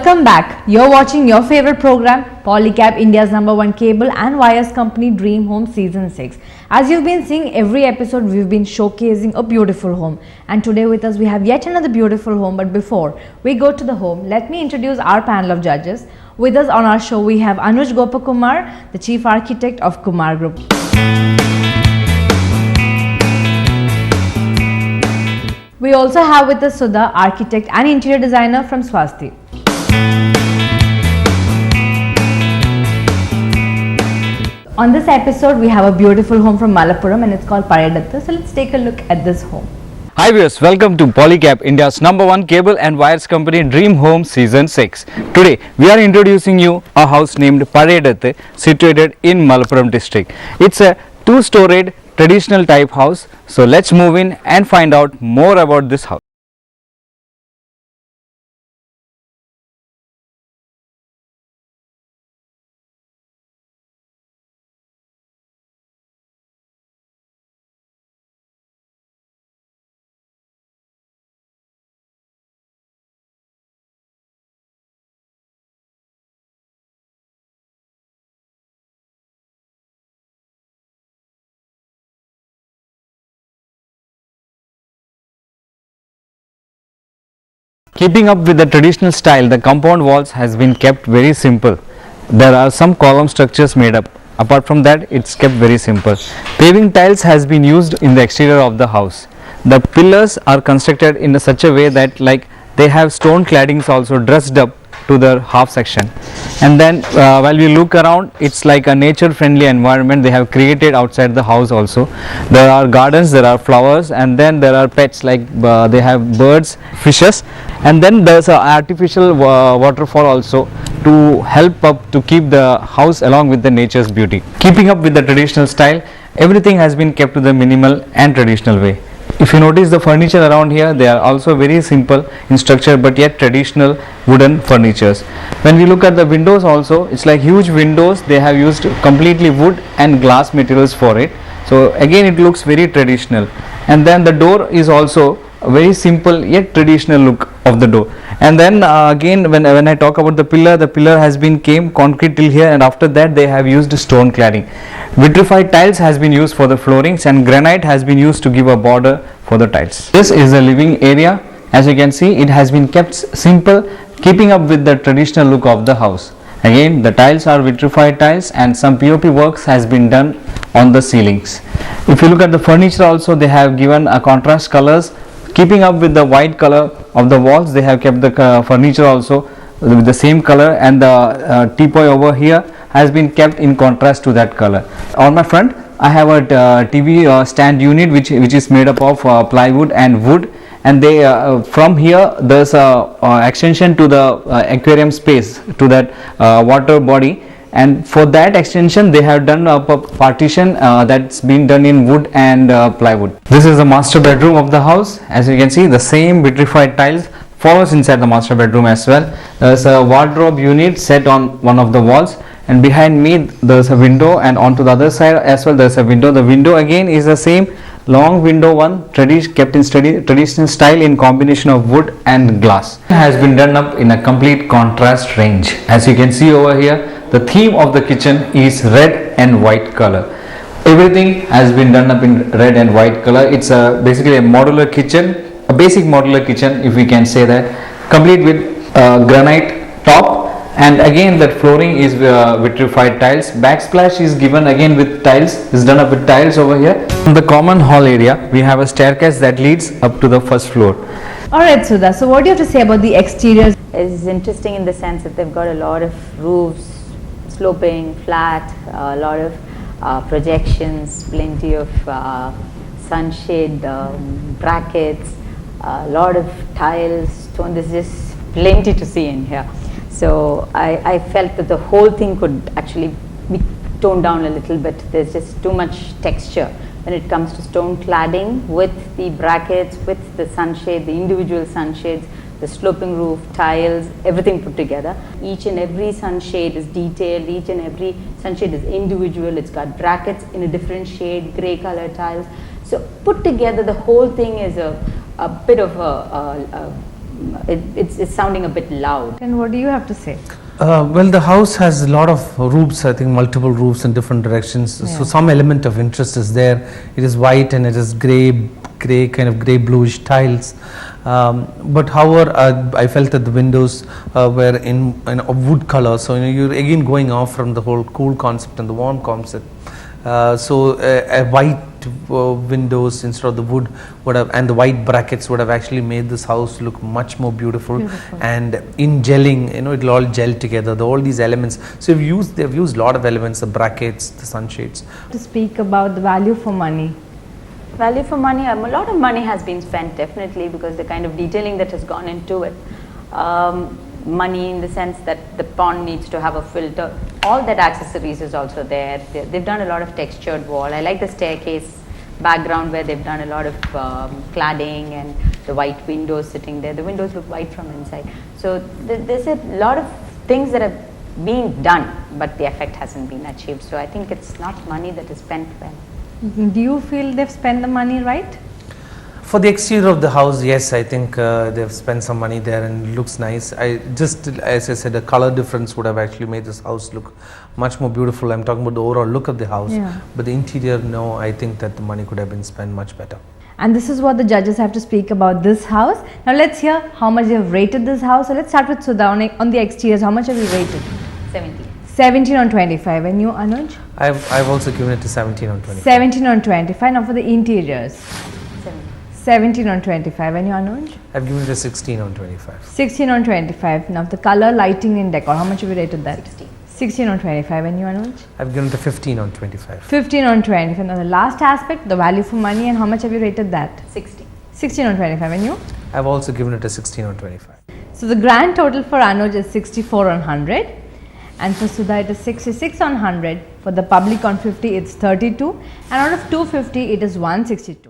Welcome back. You're watching your favorite program, Polycab, India's #1 cable and wires company, Dream Home Season 6. As you've been seeing every episode, we've been showcasing a beautiful home. And today with us, we have yet another beautiful home. But before we go to the home, let me introduce our panel of judges. With us on our show, we have Anuj Gopakumar, the Chief Architect of Kumar Group. We also have with us Sudha, Architect and Interior Designer from Swasti. On this episode, we have a beautiful home from Malapuram and it's called Pazhedathu. So let's take a look at this home. Hi viewers, welcome to Polycab, India's #1 cable and wires company, Dream Home Season 6. Today, we are introducing you a house named Pazhedathu, situated in Malapuram district. It's a two-storied traditional type house. So let's move in and find out more about this house. Keeping up with the traditional style, the compound walls has been kept very simple. There are some column structures made up. Apart from that, it's kept very simple. Paving tiles has been used in the exterior of the house. The pillars are constructed in such a way that they have stone claddings also dressed up to the half section. And then while we look around, it's like a nature friendly environment they have created outside the house also. There are gardens, there are flowers, and then there are pets they have birds, fishes, and then there's an artificial waterfall also to help up to keep the house along with the nature's beauty. Keeping up with the traditional style, everything has been kept to the minimal and traditional way. If you notice the furniture around here, they are also very simple in structure but yet traditional wooden furnitures. When we look at the windows also, it's like huge windows. They have used completely wood and glass materials for it. So again it looks very traditional. And then the door is also a very simple yet traditional look of the door. And then again when I talk about the pillar has been came concrete till here, and after that they have used stone cladding. Vitrified tiles has been used for the floorings and granite has been used to give a border for the tiles. This is the living area. As you can see, it has been kept simple, keeping up with the traditional look of the house. Again, the tiles are vitrified tiles and some POP works has been done on the ceilings. If you look at the furniture also, they have given a contrast colors. Keeping up with the white color of the walls, they have kept the furniture also with the same color, and the teepot over here has been kept in contrast to that color. On my front, I have a TV stand unit which is made up of plywood and wood, and they from here there's a extension to the aquarium space to that water body. And for that extension, they have done a partition that's been done in wood and plywood. This is the master bedroom of the house. As you can see, the same vitrified tiles follows inside the master bedroom as well. There's a wardrobe unit set on one of the walls, and behind me there's a window, and onto the other side as well there's a window. The window again is the same long window one, kept in traditional style in combination of wood and glass. It has been done up in a complete contrast range. As you can see over here, the theme of the kitchen is red and white color. Everything has been done up in red and white color. It's basically a modular kitchen, a basic modular kitchen if we can say that, complete with granite top, and again that flooring is vitrified tiles. Backsplash is given again with tiles, is done up with tiles over here. In the common hall area, we have a staircase that leads up to the first floor. Alright Sudha, so what do you have to say about the exteriors? It's interesting in the sense that they've got a lot of roofs, sloping, flat, a lot of projections, plenty of sunshade brackets, a lot of tiles, stone. There's just plenty to see in here. So I felt that the whole thing could actually be toned down a little bit. There's just too much texture when it comes to stone cladding with the brackets, with the sunshade, the individual sunshades, the sloping roof, tiles, everything put together. Each and every sunshade is detailed, each and every sunshade is individual. It's got brackets in a different shade, grey color tiles. So put together, the whole thing is a bit of a it's sounding a bit loud. And what do you have to say? Well, the house has a lot of roofs, I think multiple roofs in different directions. Yeah. So some element of interest is there. It is white and it is grey kind of grey bluish tiles. But however, I felt that the windows were in a wood color. So you're again going off from the whole cool concept and the warm concept. So a white windows instead of the wood would have, and the white brackets would have actually made this house look much more beautiful. And in gelling, it'll all gel together, all these elements. So they've used a lot of elements, the brackets, the sunshades. To speak about the value for money. Value for money, a lot of money has been spent, definitely, because the kind of detailing that has gone into it. Money in the sense that the pond needs to have a filter. All that accessories is also there. They've done a lot of textured wall. I like the staircase background where they've done a lot of cladding and the white windows sitting there. The windows look white from inside. So there's a lot of things that are being done, but the effect hasn't been achieved. So I think it's not money that is spent well. Do you feel they've spent the money right? For the exterior of the house, yes, I think they've spent some money there and it looks nice. As I said, a color difference would have actually made this house look much more beautiful. I'm talking about the overall look of the house, but the interior, no, I think that the money could have been spent much better. And this is what the judges have to speak about this house. Now let's hear how much they have rated this house. So let's start with Sudha. On the exteriors, how much have you rated? 70. 17 on 25. And you, Anuj? I've also given it to 17 on 25. 17 on 25. Now for the interiors. 70. 17 on 25. And you, Anuj? I've given it a 16 on 25. 16 on 25. Now the color, lighting and decor, how much have you rated that? 16. 16 on 25. And you, Anuj? I've given it a 15 on 25. 15 on 25. Now the last aspect, the value for money, and how much have you rated that? 60. 16 on 25. And you? I've also given it a 16 on 25. So the grand total for Anuj is 64 on 100. And for Sudha it is 66 on 100. For the public on 50 it's 32. And out of 250 it is 162.